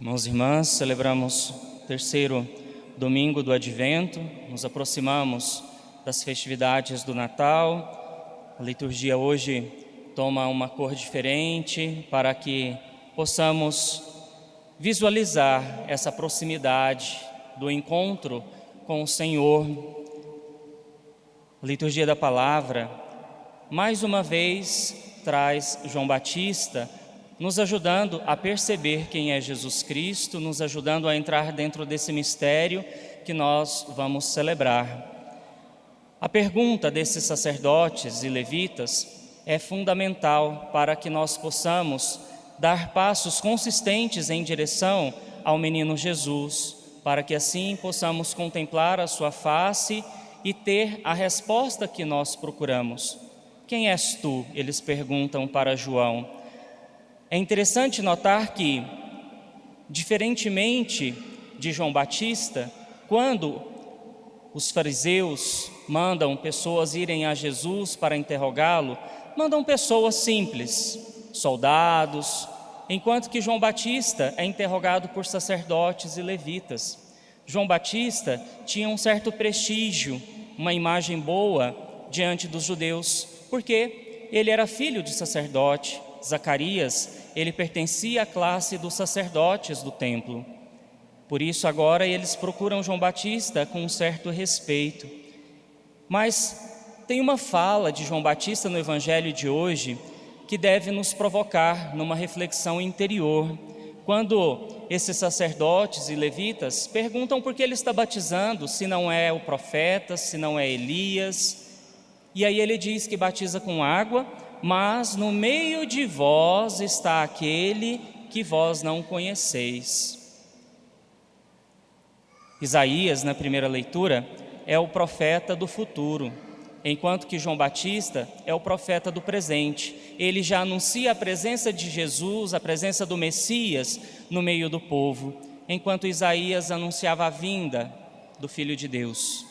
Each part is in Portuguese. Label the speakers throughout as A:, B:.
A: Irmãos e irmãs, celebramos o terceiro domingo do Advento, nos aproximamos das festividades do Natal. A liturgia hoje toma uma cor diferente para que possamos visualizar essa proximidade do encontro com o Senhor. A liturgia da palavra, mais uma vez, traz João Batista, nos ajudando a perceber quem é Jesus Cristo, nos ajudando a entrar dentro desse mistério que nós vamos celebrar. A pergunta desses sacerdotes e levitas é fundamental para que nós possamos dar passos consistentes em direção ao menino Jesus, para que assim possamos contemplar a sua face e ter a resposta que nós procuramos. Quem és tu? Eles perguntam para João. É interessante notar que, diferentemente de João Batista, quando os fariseus mandam pessoas irem a Jesus para interrogá-lo, mandam pessoas simples, soldados, enquanto que João Batista é interrogado por sacerdotes e levitas. João Batista tinha um certo prestígio, uma imagem boa diante dos judeus, porque ele era filho de sacerdote. Zacarias, ele pertencia à classe dos sacerdotes do templo. Por isso agora eles procuram João Batista com um certo respeito. Mas tem uma fala de João Batista no Evangelho de hoje que deve nos provocar numa reflexão interior. Quando esses sacerdotes e levitas perguntam por que ele está batizando, se não é o profeta, se não é Elias. E aí ele diz que batiza com água, mas no meio de vós está aquele que vós não conheceis. Isaías, na primeira leitura, é o profeta do futuro, enquanto que João Batista é o profeta do presente. Ele já anuncia a presença de Jesus, a presença do Messias no meio do povo, enquanto Isaías anunciava a vinda do Filho de Deus.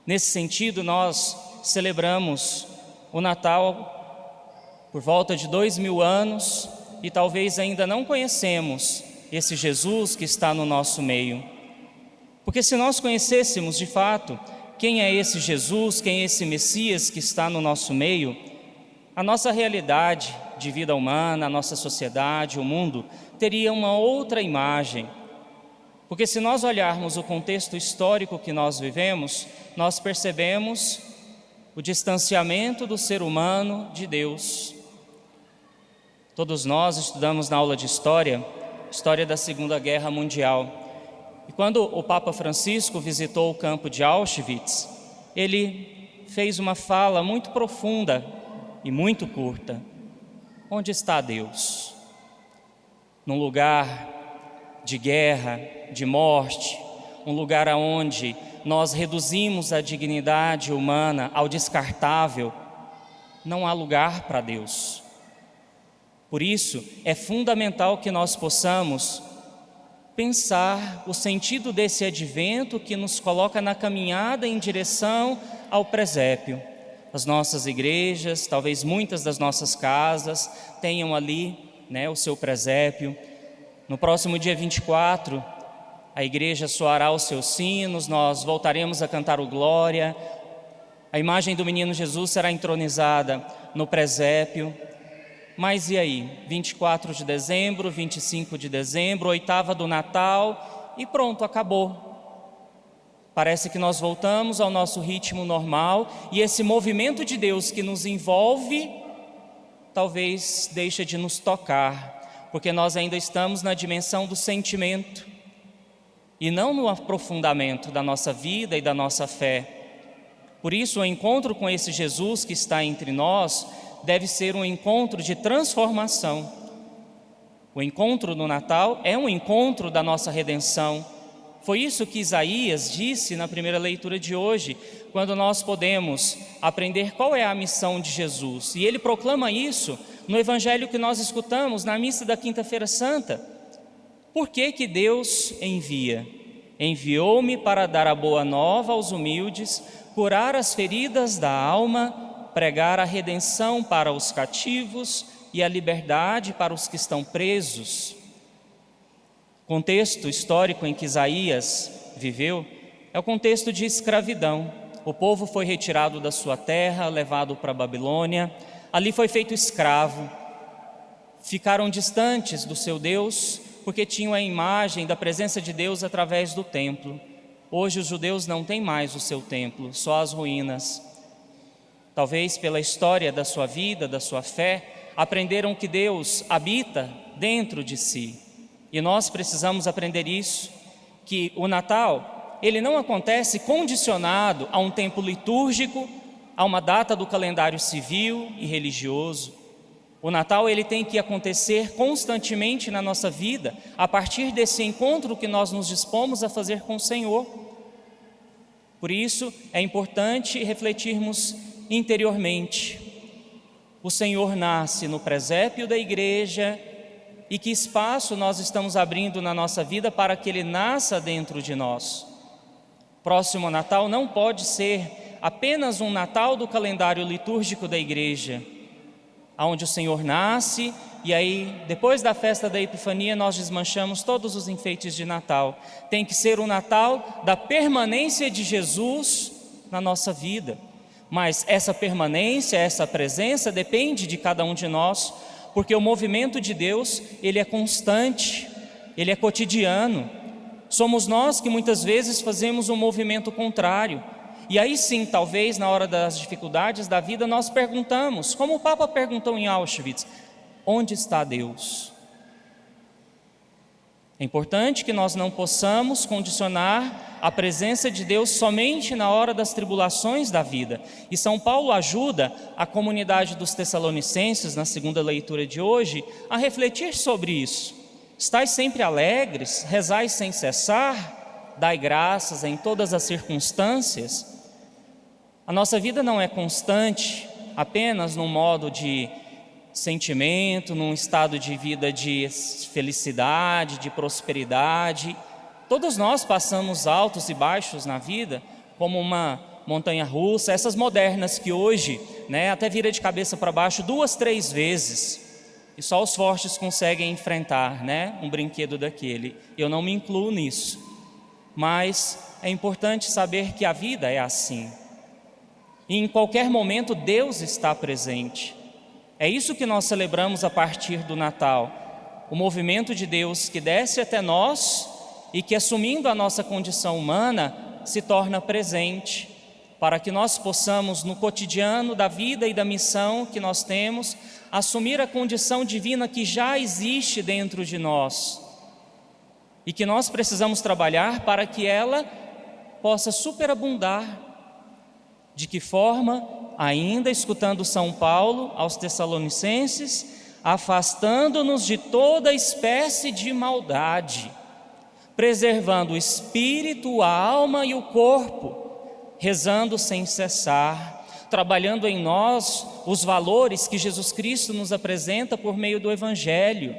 A: Nesse sentido, nós celebramos o Natal por volta de 2000 anos e talvez ainda não conhecemos esse Jesus que está no nosso meio. Porque se nós conhecêssemos de fato quem é esse Jesus, quem é esse Messias que está no nosso meio, a nossa realidade de vida humana, a nossa sociedade, o mundo, teria uma outra imagem. Porque se nós olharmos o contexto histórico que nós vivemos, nós percebemos o distanciamento do ser humano de Deus. Todos nós estudamos na aula de história da Segunda Guerra Mundial. E quando o Papa Francisco visitou o campo de Auschwitz, ele fez uma fala muito profunda e muito curta. Onde está Deus? Num lugar de guerra, de morte, um lugar onde nós reduzimos a dignidade humana ao descartável, não há lugar para Deus. Por isso, é fundamental que nós possamos pensar o sentido desse advento que nos coloca na caminhada em direção ao presépio. As nossas igrejas, talvez muitas das nossas casas, tenham ali, o seu presépio. No próximo dia 24, a igreja soará os seus sinos, nós voltaremos a cantar o Glória. A imagem do menino Jesus será entronizada no presépio. Mas e aí? 24 de dezembro, 25 de dezembro, oitava do Natal e pronto, acabou. Parece que nós voltamos ao nosso ritmo normal e esse movimento de Deus que nos envolve talvez deixe de nos tocar, porque nós ainda estamos na dimensão do sentimento e não no aprofundamento da nossa vida e da nossa fé. Por isso, o encontro com esse Jesus que está entre nós deve ser um encontro de transformação. O encontro no Natal é um encontro da nossa redenção. Foi isso que Isaías disse na primeira leitura de hoje, quando nós podemos aprender qual é a missão de Jesus. E ele proclama isso no evangelho que nós escutamos na missa da Quinta-feira Santa. Por que que Deus envia? Enviou-me para dar a boa nova aos humildes, curar as feridas da alma, pregar a redenção para os cativos e a liberdade para os que estão presos. contexto histórico em que Isaías viveu é o contexto de escravidão. O povo foi retirado da sua terra, levado para a Babilônia, ali foi feito escravo, ficaram distantes do seu Deus, porque tinham a imagem da presença de Deus através do templo. Hoje os judeus não têm mais o seu templo, só as ruínas. Talvez pela história da sua vida, da sua fé, aprenderam que Deus habita dentro de si. E nós precisamos aprender isso, que o Natal, ele não acontece condicionado a um tempo litúrgico, a uma data do calendário civil e religioso. O Natal, ele tem que acontecer constantemente na nossa vida, a partir desse encontro que nós nos dispomos a fazer com o Senhor. Por isso, é importante refletirmos interiormente. O Senhor nasce no presépio da igreja, e que espaço nós estamos abrindo na nossa vida para que Ele nasça dentro de nós. Próximo Natal não pode ser apenas um Natal do calendário litúrgico da igreja, onde o Senhor nasce e aí, depois da festa da Epifania, nós desmanchamos todos os enfeites de Natal. Tem que ser o Natal da permanência de Jesus na nossa vida. Mas essa permanência, essa presença depende de cada um de nós, porque o movimento de Deus, ele é constante, ele é cotidiano. Somos nós que muitas vezes fazemos um movimento contrário. E aí sim, talvez na hora das dificuldades da vida, nós perguntamos, como o Papa perguntou em Auschwitz: onde está Deus? É importante que nós não possamos condicionar a presença de Deus somente na hora das tribulações da vida. E São Paulo ajuda a comunidade dos Tessalonicenses, na segunda leitura de hoje, a refletir sobre isso. Estais sempre alegres, rezais sem cessar, dai graças em todas as circunstâncias. A nossa vida não é constante apenas num modo de sentimento, num estado de vida de felicidade, de prosperidade. Todos nós passamos altos e baixos na vida, como uma montanha-russa, essas modernas que hoje, até vira de cabeça para baixo 2, 3 vezes, e só os fortes conseguem enfrentar, um brinquedo daquele. Eu não me incluo nisso, mas é importante saber que a vida é assim, e em qualquer momento Deus está presente. É isso que nós celebramos a partir do Natal, o movimento de Deus que desce até nós e que, assumindo a nossa condição humana, se torna presente, para que nós possamos, no cotidiano da vida e da missão que nós temos, assumir a condição divina que já existe dentro de nós e que nós precisamos trabalhar para que ela possa superabundar. De que forma? Ainda escutando São Paulo aos Tessalonicenses: afastando-nos de toda espécie de maldade, preservando o espírito, a alma e o corpo, rezando sem cessar, trabalhando em nós os valores que Jesus Cristo nos apresenta por meio do Evangelho.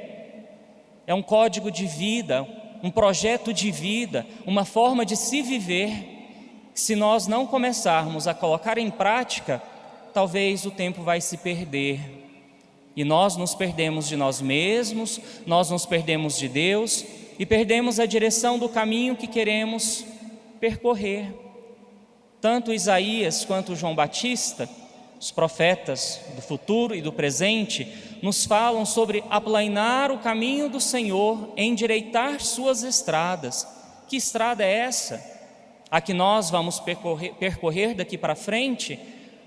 A: É um código de vida, um projeto de vida, uma forma de se viver. Se nós não começarmos a colocar em prática, talvez o tempo vai se perder. E nós nos perdemos de nós mesmos, nós nos perdemos de Deus e perdemos a direção do caminho que queremos percorrer. Tanto Isaías quanto João Batista, os profetas do futuro e do presente, nos falam sobre aplainar o caminho do Senhor, endireitar suas estradas. Que estrada é essa? A que nós vamos percorrer daqui para frente?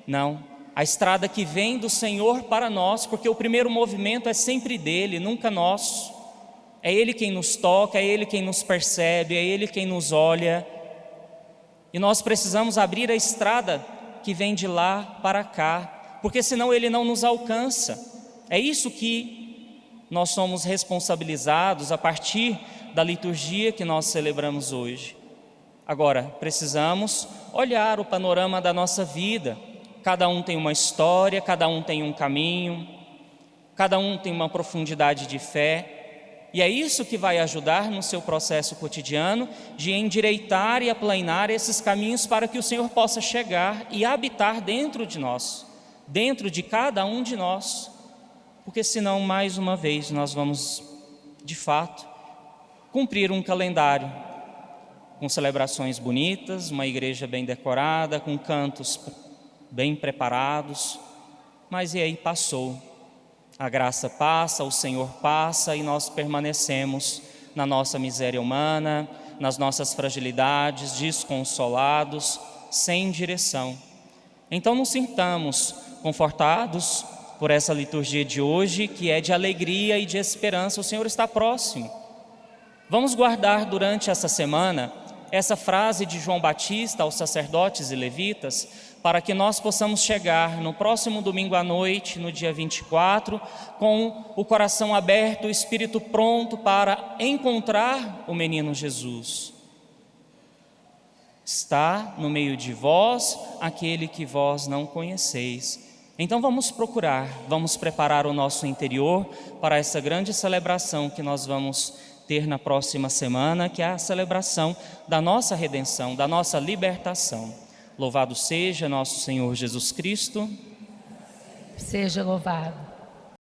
A: Não, a estrada que vem do Senhor para nós, porque o primeiro movimento é sempre dele, nunca nosso. É Ele quem nos toca, é Ele quem nos percebe, é Ele quem nos olha. E nós precisamos abrir a estrada que vem de lá para cá, porque senão Ele não nos alcança. É isso que nós somos responsabilizados a partir da liturgia que nós celebramos hoje. Agora, precisamos olhar o panorama da nossa vida. Cada um tem uma história, cada um tem um caminho, cada um tem uma profundidade de fé. E é isso que vai ajudar no seu processo cotidiano de endireitar e aplainar esses caminhos para que o Senhor possa chegar e habitar dentro de nós, dentro de cada um de nós. Porque senão, mais uma vez, nós vamos, de fato, cumprir um calendário com celebrações bonitas, uma igreja bem decorada, com cantos bem preparados, mas e aí passou. A graça passa, o Senhor passa e nós permanecemos na nossa miséria humana, nas nossas fragilidades, desconsolados, sem direção. Então nos sintamos confortados por essa liturgia de hoje, que é de alegria e de esperança. O Senhor está próximo. Vamos guardar durante essa semana essa frase de João Batista aos sacerdotes e levitas, para que nós possamos chegar no próximo domingo à noite, no dia 24, com o coração aberto, o espírito pronto para encontrar o menino Jesus. Está no meio de vós aquele que vós não conheceis. Então vamos procurar, vamos preparar o nosso interior para essa grande celebração que nós vamos ter na próxima semana, que é a celebração da nossa redenção, da nossa libertação. Louvado seja nosso Senhor Jesus Cristo.
B: Seja louvado.